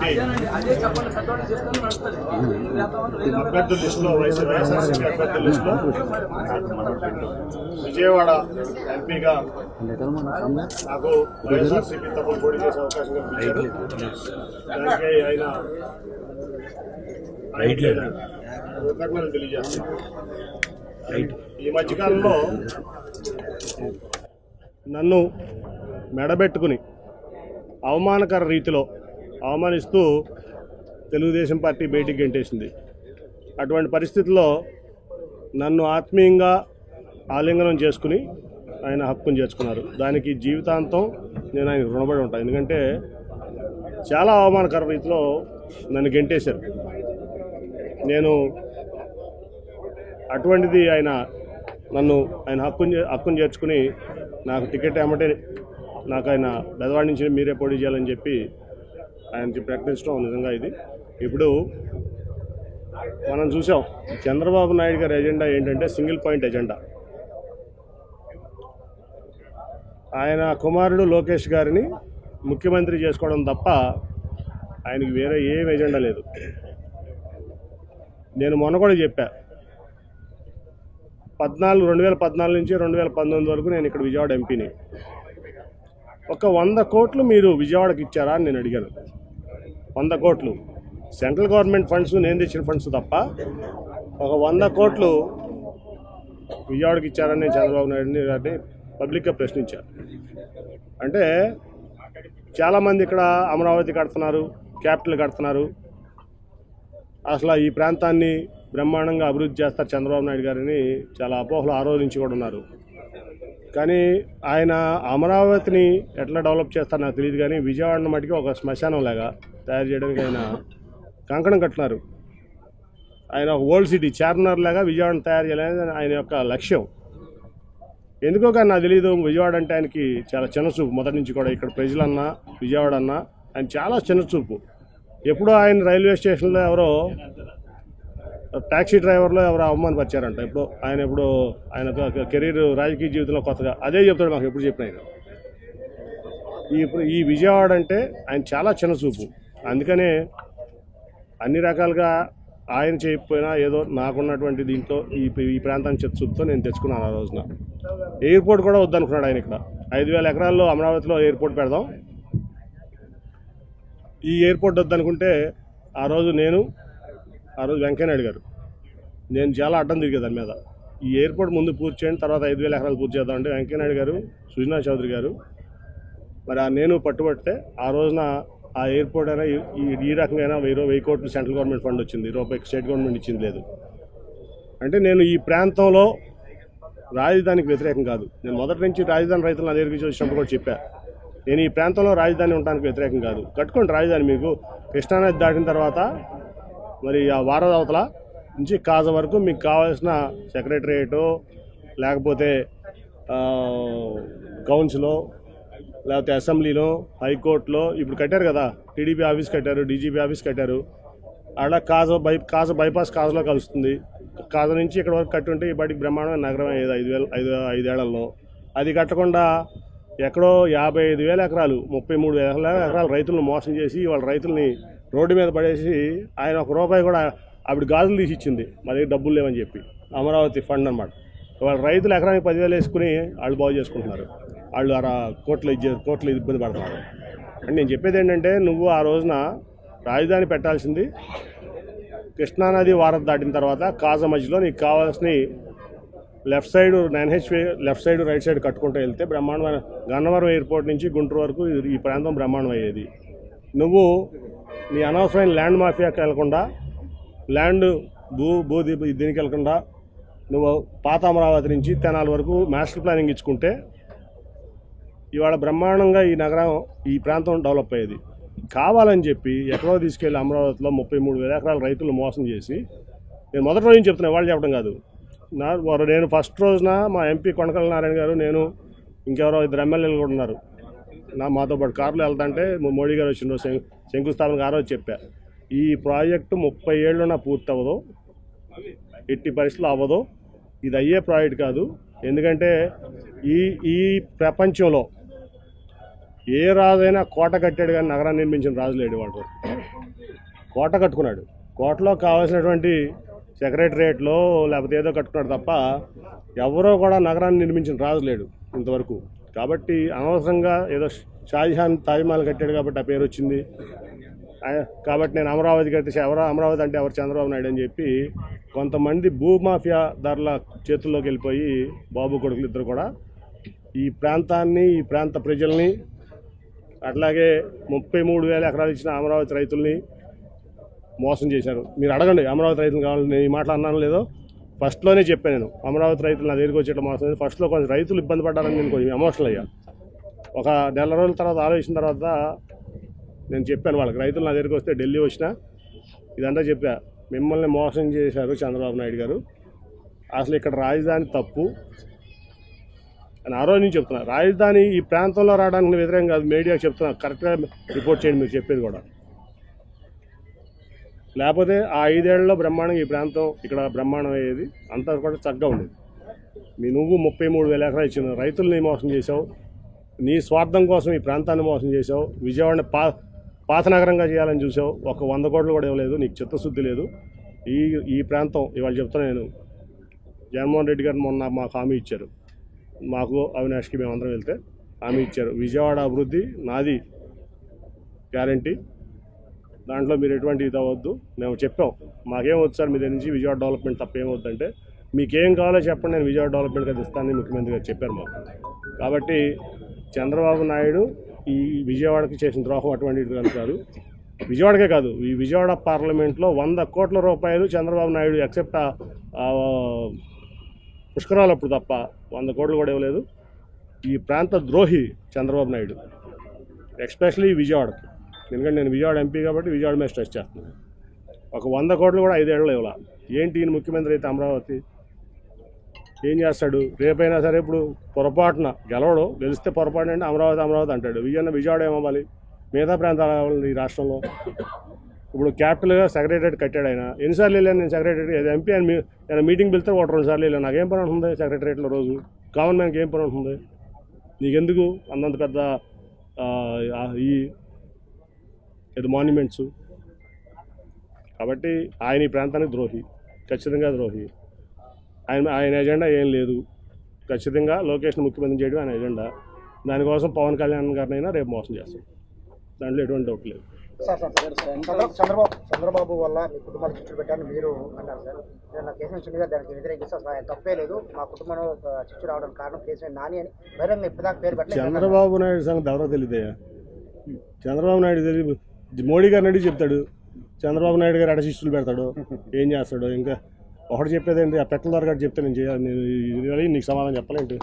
Party అభ్యర్థుల లిస్టులో వైఎస్ఆర్సీపీ అభ్యర్థుల లిస్టులో విజయవాడ ఎంపీగా నాకు వైఎస్ఆర్సీపీ తరఫున పోటీ చేసే అవకాశం కల్పించారు. దానికి ఆయన కృతజ్ఞతలు తెలియజేస్తున్నారు. ఈ మధ్యకాలంలో నన్ను మెడబెట్టుకుని అవమానకర రీతిలో అవమానిస్తూ తెలుగుదేశం పార్టీ బయటికి గెంటేసింది. అటువంటి పరిస్థితుల్లో నన్ను ఆత్మీయంగా ఆలింగనం చేసుకుని ఆయన హక్కును చేర్చుకున్నారు. దానికి జీవితాంతం నేను ఆయన రుణపడి ఉంటాను. ఎందుకంటే చాలా అవమానకర రీతిలో నన్ను గెంటేశారు. నేను అటువంటిది ఆయన హక్కును చేర్చుకుని నాకు టికెట్ ఏమంటే నాకు ఆయన బెదవాడి నుంచి మీరే పోటీ చేయాలని చెప్పి ఆయన ప్రకటించడం నిజంగా ఇది. ఇప్పుడు మనం చూసాం చంద్రబాబు నాయుడు గారి ఎజెండా ఏంటంటే సింగిల్ పాయింట్ ఎజెండా. ఆయన కుమారుడు లోకేష్ గారిని ముఖ్యమంత్రి చేసుకోవడం తప్ప ఆయనకి వేరే ఏం ఎజెండా లేదు. నేను మొన్న కూడా చెప్పా, 2014 నుంచి 2019 వరకు నేను ఇక్కడ విజయవాడ ఎంపీని. ఒక 100 కోట్లు మీరు విజయవాడకి ఇచ్చారా అని నేను అడిగాను. 100 కోట్లు సెంట్రల్ గవర్నమెంట్ ఫండ్స్, నేను తెచ్చిన ఫండ్స్ తప్ప ఒక 100 కోట్లు విజయవాడకి ఇచ్చారని నేను చంద్రబాబు నాయుడు గారిని పబ్లిక్గా ప్రశ్నించాను. అంటే చాలామంది ఇక్కడ అమరావతి కడుతున్నారు, క్యాపిటల్ కడుతున్నారు, అసలు ఈ ప్రాంతాన్ని బ్రహ్మాండంగా అభివృద్ధి చేస్తారు చంద్రబాబు నాయుడు గారిని చాలా అపోహలు ఆ రోజు నుంచి కూడా ఉన్నారు. కానీ ఆయన అమరావతిని ఎట్లా డెవలప్ చేస్తారో నాకు తెలియదు. కానీ విజయవాడ మటుకి ఒక శ్మశానం లాగా తయారు చేయడానికి ఆయన కంకణం కట్టినారు. ఆయన ఒక ఓల్డ్ సిటీ చార్మినార్ లాగా విజయవాడను తయారు చేయాలని ఆయన యొక్క లక్ష్యం. ఎందుకో కానీ నాకు తెలియదు, విజయవాడ అంటే ఆయనకి చాలా చిన్నచూపు. మొదటి నుంచి కూడా ఇక్కడ ప్రజలన్నా విజయవాడ అన్నా ఆయన చాలా చిన్నచూపు. ఎప్పుడో ఆయన రైల్వే స్టేషన్లో ఎవరో ట్యాక్సీ డ్రైవర్లో ఎవరో అవమానపరిచారంట. ఎప్పుడు ఆయన కెరీర్ రాజకీయ జీవితంలో కొత్తగా అదే చెప్తాడు మాకు ఎప్పుడు చెప్పిన ఆయన. ఈ విజయవాడ అంటే ఆయన చాలా చిన్నచూపు. అందుకనే అన్ని రకాలుగా ఆయన చేయకపోయినా ఏదో నాకున్నటువంటి దీంతో ఈ ప్రాంతాన్ని చిత్తచూపుతో నేను తెచ్చుకున్నాను. ఆ రోజున ఎయిర్పోర్ట్ కూడా వద్దనుకున్నాడు ఆయన. ఇక్కడ 5,000 ఎకరాల్లో అమరావతిలో ఎయిర్పోర్ట్ పెడదాం, ఈ ఎయిర్పోర్ట్ వద్దనుకుంటే ఆ రోజు వెంకయ్యనాయుడు గారు నేను చాలా అడ్డం తిరిగే దాని మీద. ఈ ఎయిర్పోర్ట్ ముందు పూర్తి చేయండి, తర్వాత 5,000 ఎకరాలు పూర్తి చేద్దామంటే వెంకయ్యనాయుడు గారు, సుజనా చౌదరి గారు మరి నేను పట్టుబడితే ఆ రోజున ఆ ఎయిర్పోర్ట్ అయినా ఈ రకంగా 1,000 కోట్లు సెంట్రల్ గవర్నమెంట్ ఫండ్ వచ్చింది, రూపాయి స్టేట్ గవర్నమెంట్ ఇచ్చింది లేదు. అంటే నేను ఈ ప్రాంతంలో రాజధానికి వ్యతిరేకం కాదు. నేను మొదటి నుంచి రాజధాని రైతులు నా దగ్గరికి వచ్చినప్పుడు కూడా చెప్పా, నేను ఈ ప్రాంతంలో రాజధాని ఉండడానికి వ్యతిరేకం కాదు. కట్టుకోండి రాజధాని. మీకు కృష్ణానది దాటిన తర్వాత మరి ఆ వారదవతల నుంచి కాజ వరకు మీకు కావాల్సిన సెక్రటరియేటో లేకపోతే కౌన్సిలో లేకపోతే అసెంబ్లీలో హైకోర్టులో ఇప్పుడు కట్టారు కదా, టీడీపీ ఆఫీస్ కట్టారు, డీజీపీ ఆఫీస్ కట్టారు. అలా కాజ బైపాస్ కాజలో కలుస్తుంది. కాజ నుంచి ఇక్కడ వరకు కట్టుంటే ఈ బయటికి బ్రహ్మాండమైన నగరం అయ్యేది 5 ఏళ్లలో. అది కట్టకుండా ఎక్కడో 55,000 ఎకరాలు 33,000 ఎకరాలు రైతులను మోసం చేసి వాళ్ళ రైతుల్ని రోడ్డు మీద పడేసి ఆయన ₹1 కూడా ఆవిడ గాజులు తీసి ఇచ్చింది, మా దగ్గర డబ్బులు లేవని చెప్పి. అమరావతి ఫండ్ అనమాట. వాళ్ళ రైతులు ఎకరానికి 10,000 వేసుకుని వాళ్ళు బాగు చేసుకుంటున్నారు. వాళ్ళు కోట్లు ఇబ్బంది పడుతున్నారు. అంటే నేను చెప్పేది ఏంటంటే, నువ్వు ఆ రోజున రాజధాని పెట్టాల్సింది కృష్ణానది వారధి దాటిన తర్వాత కాజ మధ్యలో నీకు కావాల్సిన left side 9H left side right side కట్టుకుంటూ వెళ్తే బ్రహ్మాండమైన గన్నవరం ఎయిర్పోర్ట్ నుంచి గుంటూరు వరకు ఈ ప్రాంతం బ్రహ్మాండం అయ్యేది. నువ్వు నీ అనవసరమైన ల్యాండ్ మాఫియాకి వెళ్లకుండా, ల్యాండ్ దీనికి వెళ్లకుండా నువ్వు పాత అమరావతి నుంచి తెనాలి వరకు మాస్టర్ ప్లానింగ్ ఇచ్చుకుంటే ఇవాళ బ్రహ్మాండంగా ఈ నగరం ఈ ప్రాంతం డెవలప్ అయ్యేది. కావాలని చెప్పి ఎక్కడో తీసుకెళ్లి అమరావతిలో 33,000 ఎకరాల రైతులు మోసం చేసి, నేను మొదటి రోజు చెప్తున్నా, వాళ్ళు చెప్పడం కాదు. నేను ఫస్ట్ రోజున మా ఎంపీ కొనకళ్ళ నారాయణ గారు, నేను ఇంకెవరో 2 ఎమ్మెల్యేలు కూడా ఉన్నారు మాతో పాటు కారులో వెళ్తుంటే మోడీ గారు వచ్చిన రోజు శంకుస్థాపనకు ఆ రోజు చెప్పా, ఈ ప్రాజెక్టు 30 ఏళ్ళున్నా పూర్తి అవ్వదు, ఎట్టి పరిస్థితులు అవ్వదు, ఇది అయ్యే ప్రాజెక్ట్ కాదు. ఎందుకంటే ఈ ప్రపంచంలో ఏ రాజైనా కోట కట్టాడు కానీ నగరాన్ని నిర్మించిన రాజు లేడు వాడు. కోట కట్టుకున్నాడు, కోటలో కావాల్సినటువంటి సెక్రటరియట్లో లేకపోతే ఏదో కట్టుకున్నాడు తప్ప ఎవరో కూడా నగరాన్ని నిర్మించిన రాజు లేడు ఇంతవరకు. కాబట్టి అనవసరంగా ఏదో షాజహాన్ తాజ్మహల్ కట్టాడు కాబట్టి ఆ పేరు వచ్చింది. కాబట్టి నేను అమరావతి కట్టించి అమరావతి అంటే ఎవరు చంద్రబాబు నాయుడు అని చెప్పి కొంతమంది భూమాఫియా ధరల చేతుల్లోకి వెళ్ళిపోయి బాబు కొడుకులు ఇద్దరు కూడా ఈ ప్రాంతాన్ని, ఈ ప్రాంత ప్రజల్ని, అట్లాగే 33,000 ఎకరాలు ఇచ్చిన అమరావతి రైతుల్ని మోసం చేశారు. మీరు అడగండి అమరావతి రైతులు కావాలని. నేను ఈ మాట అన్నాను లేదో ఫస్ట్లోనే చెప్పాను. నేను అమరావతి రైతులు నా దగ్గరికి వచ్చేట మోసం. ఫస్ట్లో కొంచెం రైతులు ఇబ్బంది పడ్డారని నేను కొంచెం ఎమోషనల్ అయ్యా. ఒక నెల రోజుల తర్వాత ఆలోచించిన తర్వాత నేను చెప్పాను వాళ్ళకి, రైతులు నా దగ్గరికి వస్తే ఢిల్లీ వచ్చినా ఇదంతా చెప్పా, మిమ్మల్ని మోసం చేశారు చంద్రబాబు నాయుడు గారు, అసలు ఇక్కడ రాజధాని తప్పు అని ఆ రోజు నుంచి చెప్తున్నా. రాజధాని ఈ ప్రాంతంలో రావడానికి వ్యతిరేకం కాదు, మీడియాకి చెప్తున్నా, కరెక్ట్గా రిపోర్ట్ చేయండి మీరు చెప్పేది కూడా. లేకపోతే ఆ 5 ఏళ్లలో బ్రహ్మాండంగా ఈ ప్రాంతం ఇక్కడ బ్రహ్మాండం అయ్యేది, అంతా కూడా చక్కగా ఉండేది. నువ్వు 33,000 ఎకరాలు ఇచ్చిన రైతుల్ని మోసం చేసావు, నీ స్వార్థం కోసం ఈ ప్రాంతాన్ని మోసం చేసావు, విజయవాడని పాత నగరంగా చేయాలని చూసావు, ఒక 100 కోట్లు కూడా ఇవ్వలేదు, నీకు చిత్తశుద్ధి లేదు. ఈ ప్రాంతం ఇవాళ చెప్తున్నా నేను, జగన్మోహన్ రెడ్డి గారు మొన్న మాకు హామీ ఇచ్చారు, మాకు అవినాష్కి మేమందరం వెళ్తే హామీ ఇచ్చారు, విజయవాడ అభివృద్ధి నాది గ్యారంటీ, దాంట్లో మీరు ఎటువంటి ఇది అవ్వద్దు. మేము చెప్పాం మాకేం వద్దు సార్ మీ దగ్గర నుంచి విజయవాడ డెవలప్మెంట్ తప్ప ఏమవుద్దంటే, మీకేం కావాలో చెప్పండి నేను విజయవాడ డెవలప్మెంట్ అది ఇస్తానని ముఖ్యమంత్రి గారు చెప్పారు మాకు. కాబట్టి చంద్రబాబు నాయుడు ఈ విజయవాడకి చేసిన ద్రోహం అటువంటిది కాదు. విజయవాడకే కాదు, ఈ విజయవాడ పార్లమెంట్లో 100 కోట్ల రూపాయలు చంద్రబాబు నాయుడు ఎక్సెప్ట్ పుష్కరాలు అప్పుడు తప్ప 100 కోట్లు కూడా ఇవ్వలేదు. ఈ ప్రాంత ద్రోహి చంద్రబాబు నాయుడు, ఎస్పెషలీ విజయవాడకి. ఎందుకంటే నేను విజయవాడ ఎంపీ కాబట్టి విజయవాడ మీద స్ట్రెస్ చేస్తున్నాను. ఒక 100 కోట్లు కూడా 5 ఏళ్ళు ఇవ్వాల. ఏంటి ఈయన ముఖ్యమంత్రి అయితే అమరావతి ఏం చేస్తాడు? రేపైనా సరే ఇప్పుడు పొరపాటున గెలవడు, గెలిస్తే పొరపాటు అంటే అమరావతి అంటాడు. విజయవాడ ఏమవ్వాలి? మిగతా ప్రాంతాలు ఈ రాష్ట్రంలో ఇప్పుడు క్యాపిటల్గా సెక్రటరియట్ కట్టాడు ఆయన. ఎన్నిసార్లు వెళ్ళాను నేను సెక్రటరియట్? ఎంపీ ఆయన మీటింగ్ పిలిస్తే 1-2 సార్లు వెళ్ళాను. నాకేం పని ఉంటుంది సెక్రటరియట్లో? రోజు కామన్ మ్యాన్కి ఏం పని ఉంటుంది? నీకెందుకు అంతంత పెద్ద ఇది మాన్యుమెంట్స్? కాబట్టి ఆయన ఈ ప్రాంతానికి ద్రోహి, ఖచ్చితంగా ద్రోహి. ఆయన ఎజెండా ఏం లేదు, ఖచ్చితంగా లొకేషన్ ముఖ్యమంత్రి చేయడం ఆయన ఎజెండా. దానికోసం పవన్ కళ్యాణ్ గారినైనా రేపు మోసం చేస్తాం, దాంట్లో ఎటువంటి డౌట్ లేదు. చంద్రబాబు వల్ల మీ కుటుంబాలు చిచ్చులు పెట్టాలని మీరు అన్నారు సార్. నేను కేసు నుంచి దానికి వ్యతిరేకిస్తే అసలు తప్పే లేదు, మా కుటుంబంలో చిచ్చు రావడానికి కారణం కేసు నాని అని బహిరంగ ఇప్పటిదాకా పేరు పెట్టలేదు. చంద్రబాబు నాయుడు సంగతి ఎవరో తెలియదయ్యా. చంద్రబాబు నాయుడు తెలియదు, మోడీ గారిని అడిగి చెప్తాడు. చంద్రబాబు నాయుడు గారు అడశిష్యులు పెడతాడు, ఏం చేస్తాడు? ఇంకా ఒకటి చెప్పేది ఏంటి, ఆ పెట్టల ద్వారా చెప్తే నేను చేయాలి, నీకు సమాధానం చెప్పాలేంటి?